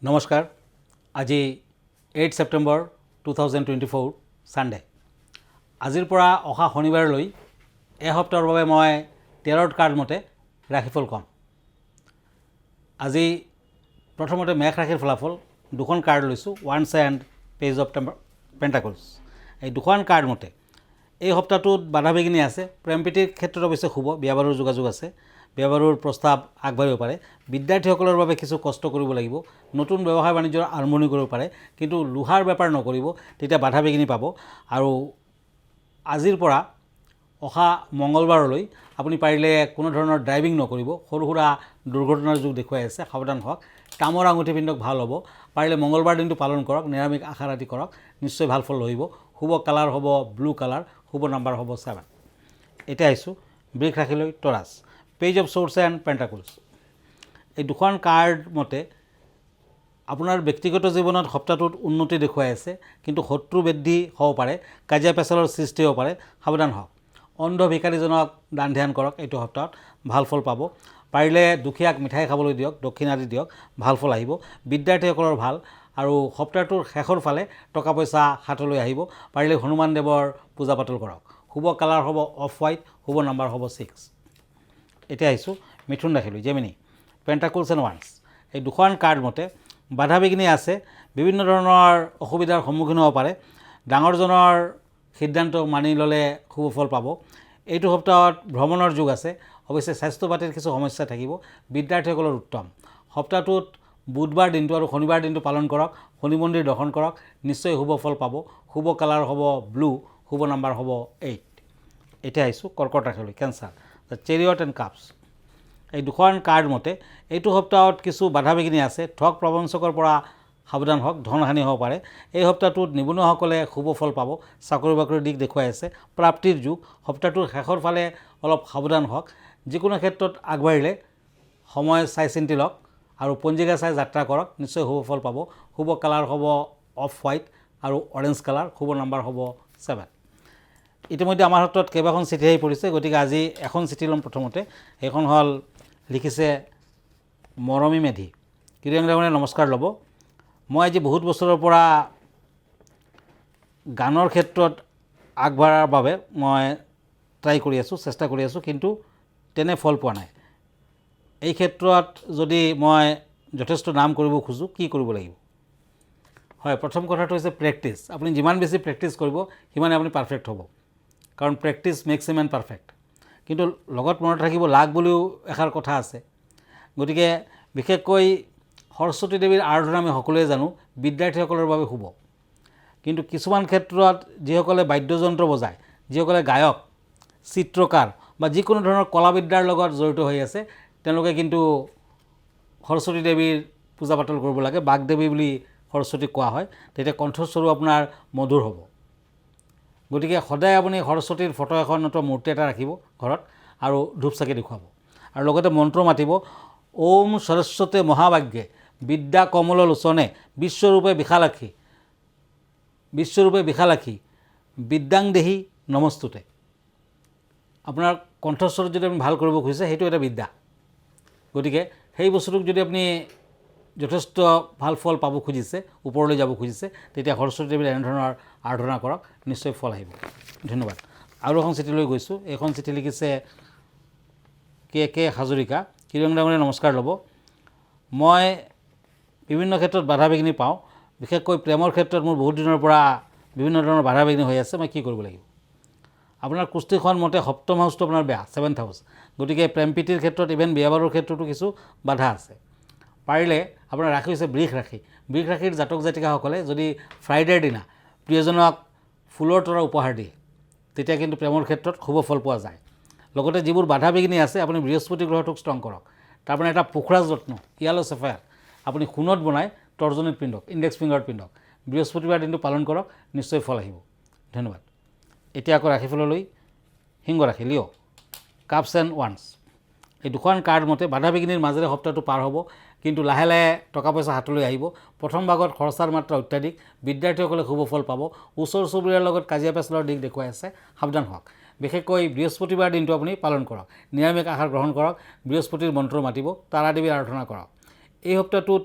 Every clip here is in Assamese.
নমস্কাৰ আজি 8 ছেপ্টেম্বৰ 2024 সানডে আজিৰ পৰা অহা শনিবাৰলৈ এসপ্তাহৰ বাবে মই টেৰট কাৰ্ড মতে ৰাশিফল কম। আজি প্ৰথমতে মেঘ ৰাশিৰ ফলাফল দুখন কাৰ্ড লৈছোঁ, ওৱান্স এণ্ড পেজ অফ পেণ্টাকলছ। এই দুখন কাৰ্ড মতে এই সপ্তাহটোত বাধা বিঘিনি আছে। প্ৰেম প্ৰীতিৰ ক্ষেত্ৰত অৱশ্যে শুভ, বিয়া বাৰুৰ যোগাযোগ আছে, বিয়া বাৰুৰ প্ৰস্তাৱ আগবাঢ়িব পাৰে। বিদ্যাৰ্থীসকলৰ বাবে কিছু কষ্ট কৰিব লাগিব, নতুন ব্যৱসায় বাণিজ্যৰ আৰম্ভণি কৰিব পাৰে, কিন্তু লোহাৰ বেপাৰ নকৰিব, তেতিয়া বাধা বিঘিনি পাব। আৰু আজিৰ পৰা অহা মঙলবাৰলৈ আপুনি পাৰিলে কোনো ধৰণৰ ড্ৰাইভিং নকৰিব, সৰু সুৰা দুৰ্ঘটনাৰ যুগ দেখুৱাই আছে, সাৱধান হওক। তামৰ আঙুঠি পিন্ধক, ভাল হ'ব। পাৰিলে মঙলবাৰ দিনটো পালন কৰক, নিৰামিষ আশা ৰাতি কৰক, নিশ্চয় ভাল ফল লহিব। শুভ কালাৰ হ'ব ব্লু কালাৰ, শুভ নাম্বাৰ হ'ব 7। এতিয়া আহিছোঁ বৃষ ৰাশিলৈ, টৰাছ, পেজ অফ শ্বৰ্টছ এণ্ড পেণ্টাকলছ। এই দুখন কাৰ্ড মতে আপোনাৰ ব্যক্তিগত জীৱনত সপ্তাহটোত উন্নতি দেখুৱাই আছে, কিন্তু শত্ৰু বৃদ্ধি হ'ব পাৰে, কাজিয়া পেচালৰ সৃষ্টি হ'ব পাৰে, সাৱধান হওক। অন্ধ ভিকাৰীজনক দান ধ্যান কৰক, এইটো সপ্তাহত ভাল ফল পাব। পাৰিলে দুখীয়াক মিঠাই খাবলৈ দিয়ক, দক্ষিণা দি দিয়ক, ভাল ফল আহিব। বিদ্যাৰ্থীসকলৰ ভাল। আৰু সপ্তাহটোৰ শেষৰ ফালে টকা পইচা হাতলৈ আহিব। পাৰিলে হনুমান দেৱৰ পূজা পাতল কৰক। শুভ কালাৰ হ'ব অফ হোৱাইট, শুভ নাম্বাৰ হ'ব 6। এতিয়া আহিছোঁ মিথুন ৰাশিলৈ, জেমিনি, পেণ্টাকলছ এণ্ড ওৱান্স। এই দুখন কাৰ্ড মতে বাধা বিঘিনি আছে, বিভিন্ন ধৰণৰ অসুবিধাৰ সন্মুখীন হ'ব পাৰে। ডাঙৰজনৰ সিদ্ধান্ত মানি ল'লে শুভ ফল পাব। এইটো সপ্তাহত ভ্ৰমণৰ যুগ আছে, অৱশ্যে স্বাস্থ্য পাতিৰ কিছু সমস্যা থাকিব। বিদ্যাৰ্থীসকলৰ উত্তম। সপ্তাহটোত বুধবাৰ দিনটো আৰু শনিবাৰ দিনটো পালন কৰক, শনি মন্দিৰ দৰ্শন কৰক, নিশ্চয় শুভ ফল পাব। শুভ কালাৰ হ'ব ব্লু, শুভ নাম্বাৰ হ'ব 8। এতিয়া আহিছোঁ কৰ্কট ৰাশিলৈ, কেঞ্চাৰ, দ্য চেৰিয়ট এণ্ড কাপছ। এই দুখন কাৰ্ড মতে এইটো সপ্তাহত কিছু বাধা বিঘিনি আছে, ঠগ প্ৰবঞ্চকৰ পৰা সাৱধান হওক, ধনহানি হ'ব পাৰে। এই সপ্তাহটোত নিবনুৱাসকলে শুভ ফল পাব, চাকৰি বাকৰিৰ দিশ দেখুৱাই আছে, প্ৰাপ্তিৰ যুগ। সপ্তাহটোৰ শেষৰ ফালে অলপ সাৱধান হওক। যিকোনো ক্ষেত্ৰত আগবাঢ়িলে সময় চাই চিন্তি লওক আৰু পঞ্জিকা চাই যাত্ৰা কৰক, নিশ্চয় শুভ ফল পাব। শুভ কালাৰ হ'ব অফ হোৱাইট আৰু অৰেঞ্জ কালাৰ, শুভ নাম্বাৰ হ'ব 7। ইতিমধ্যে আমাৰ হাতত কেইবাখন চিঠি আহি পৰিছে, গতিকে আজি এখন চিঠি ল'ম। প্ৰথমতে সেইখন হ'ল, লিখিছে মৰমী মেধি। কিৰিয়ংৰামনে নমস্কাৰ ল'ব। মই আজি বহুত বছৰৰ পৰা গানৰ ক্ষেত্ৰত আগবঢ়াৰ বাবে মই ট্ৰাই কৰি আছোঁ, চেষ্টা কৰি আছোঁ, কিন্তু তেনে ফল পোৱা নাই। এই ক্ষেত্ৰত যদি মই যথেষ্ট নাম কৰিব খোজোঁ, কি কৰিব লাগিব? হয়, প্ৰথম কথাটো হৈছে প্ৰেক্টিছ। আপুনি যিমান বেছি প্ৰেক্টিছ কৰিব, সিমানে আপুনি পাৰফেক্ট হ'ব, কাৰণ practice makes a man perfect. কিন্তু লগত মনত ৰাখিব, লাক বুলিও এষাৰ কথা আছে। গতিকে বিশেষকৈ সৰস্বতী দেৱীৰ আৰাধনা আমি সকলোৱে জানো, বিদ্যাৰ্থীসকলৰ বাবে শুভ। কিন্তু কিছুমান ক্ষেত্ৰত যিসকলে বাদ্যযন্ত্ৰ বজায়, যিসকলে গায়ক, চিত্ৰকাৰ বা যিকোনো ধৰণৰ কলাবিদ্যাৰ লগত জড়িত হৈ আছে, তেওঁলোকে কিন্তু সৰস্বতী দেৱীৰ পূজা পাতল কৰিব লাগে। বাগদেৱী বুলি সৰস্বতীক কোৱা হয়, তেতিয়া কণ্ঠস্বৰো আপোনাৰ মধুৰ হ'ব। গতিকে সদায় আপুনি সৰস্বতীৰ ফটো এখন অথবা মূৰ্তি এটা ৰাখিব ঘৰত আৰু ধূপ চাকি দেখুৱাব, আৰু লগতে মন্ত্ৰ মাতিব, ওম সৰস্বতী মহাভাগ্যে বিদ্যা কমল লোচনে বিশ্বৰূপে বিশালাক্ষী, বিশ্বৰূপে বিশালাক্ষী বিদ্যাং দেহি নমস্তুতে। আপোনাৰ কণ্ঠস্বৰ যদি আপুনি ভাল কৰিব খুজিছে, সেইটো এটা বিদ্যা। গতিকে সেই বস্তুটোক যদি আপুনি যথেষ্ট ভাল ফল পাব খুজিছে, ওপৰলৈ যাব খুজিছে, তেতিয়া সৰস্বতী দেৱীৰ এনেধৰণৰ আৰাধনা কৰক, নিশ্চয় ফল আহিব। ধন্যবাদ। আৰু এখন চিঠিলৈ গৈছোঁ। এইখন চিঠি লিখিছে কে হাজৰিকা। কিৰিয়ংৰামনে নমস্কাৰ ল'ব। মই বিভিন্ন ক্ষেত্ৰত বাধা বিঘিনি পাওঁ, বিশেষকৈ প্ৰেমৰ ক্ষেত্ৰত মোৰ বহুত দিনৰ পৰা বিভিন্ন ধৰণৰ বাধা বিঘিনি হৈ আছে। মই কি কৰিব লাগিব? আপোনাৰ কুস্তিখন মতে সপ্তম হাউচটো আপোনাৰ বেয়া, 7th হাউচ। গতিকে প্ৰেম প্ৰীতিৰ ক্ষেত্ৰত, ইভেন বিয়া বাৰুৰ ক্ষেত্ৰতো কিছু বাধা আছে। পাৰিলে আপোনাৰ ৰাশি হৈছে বৃষ ৰাশি। বৃষ ৰাশিৰ জাতক জাতিকাসকলে যদি ফ্ৰাইডেৰ দিনা প্ৰিয়জনক ফুলৰ তৰা উপহাৰ দিয়ে, তেতিয়া কিন্তু প্ৰেমৰ ক্ষেত্ৰত শুভ ফল পোৱা যায়। লগতে যিবোৰ বাধা বিঘিনি আছে, আপুনি বৃহস্পতি গ্ৰহটোক ষ্ট্ৰং কৰক। তাৰমানে এটা পোখৰাজ ৰত্ন, য়েলো চেফায়াৰ আপুনি সোণত বনাই তৰ্জনীত পিন্ধক, ইণ্ডেক্স ফিংগাৰত পিন্ধক। বৃহস্পতিবাৰ দিনটো পালন কৰক, নিশ্চয় ফল আহিব। ধন্যবাদ। এতিয়া আকৌ ৰাশিফললৈ, সিংহ ৰাশি, লিঅ', কাপছ এণ্ড ওৱান্স। এই দুখন কাৰ্ড মতে বাধা বিঘিনিৰ মাজেৰে সপ্তাহটো পাৰ হ'ব, কিন্তু লাহে লাহে টকা পইচা হাতলৈ আহিব। প্ৰথম ভাগত খৰচাৰ মাত্ৰা অত্যাধিক। বিদ্যাৰ্থীসকলে শুভ ফল পাব। ওচৰ চুবুৰীয়াৰ লগত কাজিয়া পেচালৰ দিশ দেখুৱাই আছে, সাৱধান হওক। বিশেষকৈ বৃহস্পতিবাৰ দিনটো আপুনি পালন কৰক, নিৰামিষ আহাৰ গ্ৰহণ কৰক, বৃহস্পতিৰ মন্ত্ৰ মাতিব, তাৰা দেৱীৰ আৰাধনা কৰক। এই সপ্তাহটোত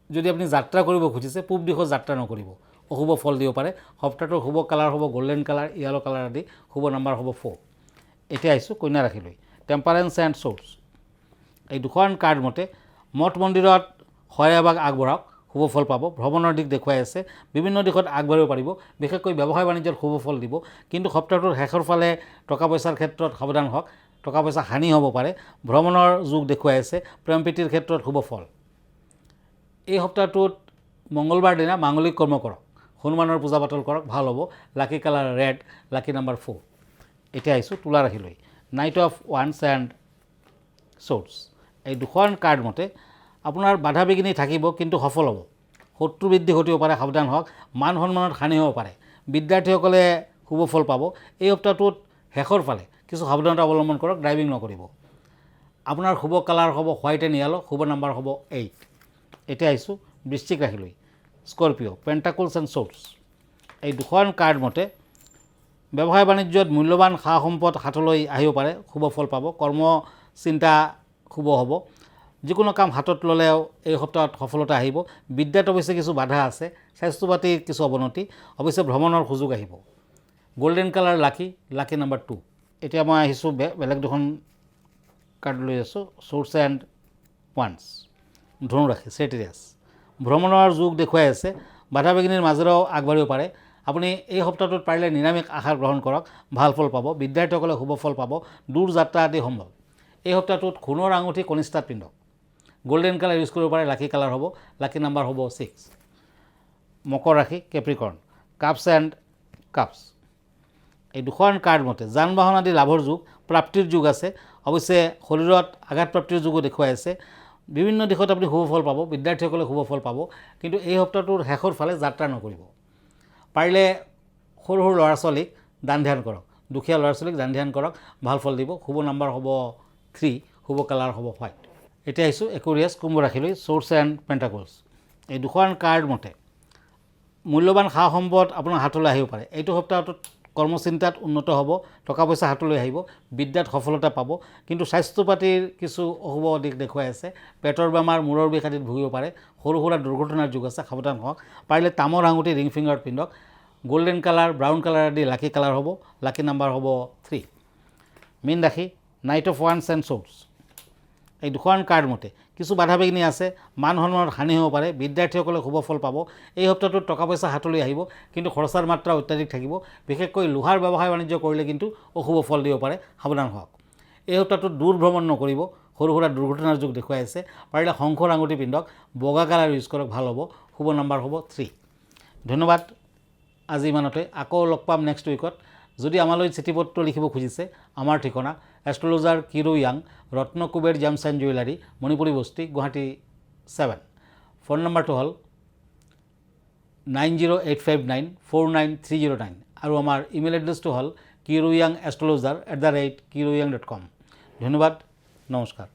যদি আপুনি যাত্ৰা কৰিব খুজিছে পূব দিশত যাত্ৰা নকৰিব, অশুভ ফল দিব পাৰে। সপ্তাহটোৰ শুভ কালাৰ হ'ব গল্ডেন কালাৰ, য়েলো কালাৰ আদি। শুভ নাম্বাৰ হ'ব 4। এতিয়া আহিছোঁ কন্যা ৰাশিলৈ। টেম্পাৰেন্স এণ্ড চ'ৰ্চ। এই দুখন কাৰ্ড মতে মঠ মন্দিৰত শৰাই এভাগ আগবঢ়াওক, শুভ ফল পাব। ভ্ৰমণৰ দিশ দেখুৱাই আছে, বিভিন্ন দিশত আগবাঢ়িব পাৰিব, বিশেষকৈ ব্যৱসায় বাণিজ্যত শুভ ফল দিব। কিন্তু সপ্তাহটোৰ শেষৰ ফালে টকা পইচাৰ ক্ষেত্ৰত সাৱধান হওক, টকা পইচা হানি হ'ব পাৰে। ভ্ৰমণৰ যোগ দেখুৱাই আছে, প্ৰেম প্ৰীতিৰ ক্ষেত্ৰত শুভ ফল। এই সপ্তাহটোত মংগলবাৰ দিনা মাংগলিক কৰ্ম কৰক, হনুমানৰ পূজা পাতল কৰক, ভাল হ'ব। Lucky colour red, lucky number 4। এতিয়া আহিছোঁ তুলা ৰাশিলৈ। নাইট অফ ওৱান্স এণ্ড চ'ৰ্টছ। এই দুখন কাৰ্ড মতে আপোনাৰ বাধা বিঘিনি থাকিব, কিন্তু সফল হ'ব। শত্ৰু বৃদ্ধি ঘটিব পাৰে, সাৱধান হওক। মান সন্মানত হানি হ'ব পাৰে। বিদ্যাৰ্থীসকলে শুভ ফল পাব। এই সপ্তাহটোত শেষৰ ফালে কিছু সাৱধানতা অৱলম্বন কৰক, ড্ৰাইভিং নকৰিব। আপোনাৰ শুভ কালাৰ হ'ব হোৱাইট এণ্ড য়েলো, শুভ নাম্বাৰ হ'ব 8। এতিয়া আহিছোঁ বৃশ্চিক ৰাশিলৈ। Scorpio' পেণ্টাকলছ and swords. এই দুখন কাৰ্ড মতে ব্যৱসায় বাণিজ্যত মূল্যৱান সা সম্পদ হাতলৈ আহিব পাৰে, শুভ ফল পাব। কৰ্ম চিন্তা শুভ হ'ব। যিকোনো কাম হাতত ল'লেও এই সপ্তাহত সফলতা আহিব। বিদ্যাত অৱশ্যে কিছু বাধা আছে, স্বাস্থ্য পাতিৰ কিছু অৱনতি, অৱশ্যে ভ্ৰমণৰ সুযোগ আহিব। গল্ডেন কালাৰ লাকি, লাকি নাম্বাৰ 2। এতিয়া মই আহিছোঁ বেলেগ দুখন কাৰ্ড লৈ আছোঁ। Source and once. ধনু ৰাশি, চেটিৰিয়াছ। ভ্ৰমণৰ যোগ দেখুৱাই আছে, বাধা বিঘিনিৰ মাজেৰেও আগবাঢ়িব পাৰে। আপুনি এই সপ্তাহটোত পাৰিলে নিৰামিষ আহাৰ গ্ৰহণ কৰক, ভাল ফল পাব। বিদ্যাৰ্থীসকলে শুভ ফল পাব, দূৰ যাত্ৰা আদি সম্ভৱ। এই সপ্তাহটোত সোণৰ আঙুঠি কনিষ্ঠাত পিন্ধক, গল্ডেন কালাৰ ইউজ কৰিব পাৰে, লাকি কালাৰ হ'ব, লাকি নাম্বাৰ হ'ব 6। মকৰ ৰাশি, কেপ্ৰিকৰ্ণ। Cups and cups. এই দুখন কাৰ্ড মতে যান বাহন আদি লাভৰ যুগ, প্ৰাপ্তিৰ যুগ আছে। অৱশ্যে শৰীৰত আঘাত প্ৰাপ্তিৰ যুগো দেখুৱাই আছে। বিভিন্ন দিশত আপুনি শুভ ফল পাব, বিদ্যাৰ্থীসকলে শুভ ফল পাব। কিন্তু এই সপ্তাহটোৰ শেষৰ ফালে যাত্ৰা নকৰিব। পাৰিলে সৰু সৰু ল'ৰা ছোৱালীক দান ধ্যান কৰক, দুখীয়া ল'ৰা ছোৱালীক দান ধ্যান কৰক, ভাল ফল দিব। শুভ নাম্বাৰ হ'ব 3, শুভ কালাৰ হ'ব হোৱাইট। এতিয়া আহিছোঁ একুৰিয়াছ, কুম্ভ ৰাশিলৈ। Source and পেণ্টাকলছ। এই দুখন কাৰ্ড মতে মূল্যৱান সা সম্পদ আপোনাৰ হাতলৈ আহিব পাৰে। এইটো সপ্তাহটোত কৰ্মচিন্তাত উন্নত হ'ব, টকা পইচা হাতলৈ আহিব, বিদ্যাত সফলতা পাব। কিন্তু স্বাস্থ্য পাতিৰ কিছু অশুভ দিশ দেখুৱাই আছে। পেটৰ বেমাৰ, মূৰৰ বিষ আদিত ভুগিব পাৰে। সৰু সুৰা দুৰ্ঘটনাৰ যুগ আছে, সাৱধান হওক। পাৰিলে তামৰ আঙুঠি ৰিং ফিংগাৰত পিন্ধক। গল্ডেন কালাৰ, ব্ৰাউন কালাৰ আদি লাকি কালাৰ হ'ব, লাকি নাম্বাৰ হ'ব 3। মীন ৰাশি, নাইট অফ ওৱান্স এণ্ড চ'ৰ্টছ। এই দুখন কাৰ্ড মতে কিছু বাধা বিঘিনি আছে, মান সন্মানত হানি হ'ব পাৰে। বিদ্যাৰ্থীসকলে শুভ ফল পাব। এই সপ্তাহটোত টকা পইচা হাতলৈ আহিব, কিন্তু খৰচাৰ মাত্ৰা অত্যাধিক থাকিব। বিশেষকৈ লোহাৰ ব্যৱসায় বাণিজ্য কৰিলে কিন্তু অশুভ ফল দিব পাৰে, সাৱধান হওক। এই সপ্তাহটোত দূৰ ভ্ৰমণ নকৰিব, সৰু সুৰা দুৰ্ঘটনাৰ যুগ দেখুৱাই আছে। পাৰিলে শংখৰ আঙুঠি পিন্ধক, বগা কালাৰ ইউজ কৰক, ভাল হ'ব। শুভ নাম্বাৰ হ'ব 3। ধন্যবাদ। আজি ইমানতে, আকৌ লগ পাম নেক্সট উইকত। যদি আমালৈ চিঠি পত্ৰ লিখিব খুজিছে, আমাৰ ঠিকনা এষ্ট্ৰলজাৰ কিৰো য়াং, Ratna Kuber gems and jewellery, Manipuri Basti, Guwahati 7। Phone নম্বৰটো হ'ল 9085949309 আৰু আমাৰ ইমেইল এড্ৰেছটো হ'ল kiroyangastrologer@kiroyang.com। ধন্যবাদ, নমস্কাৰ।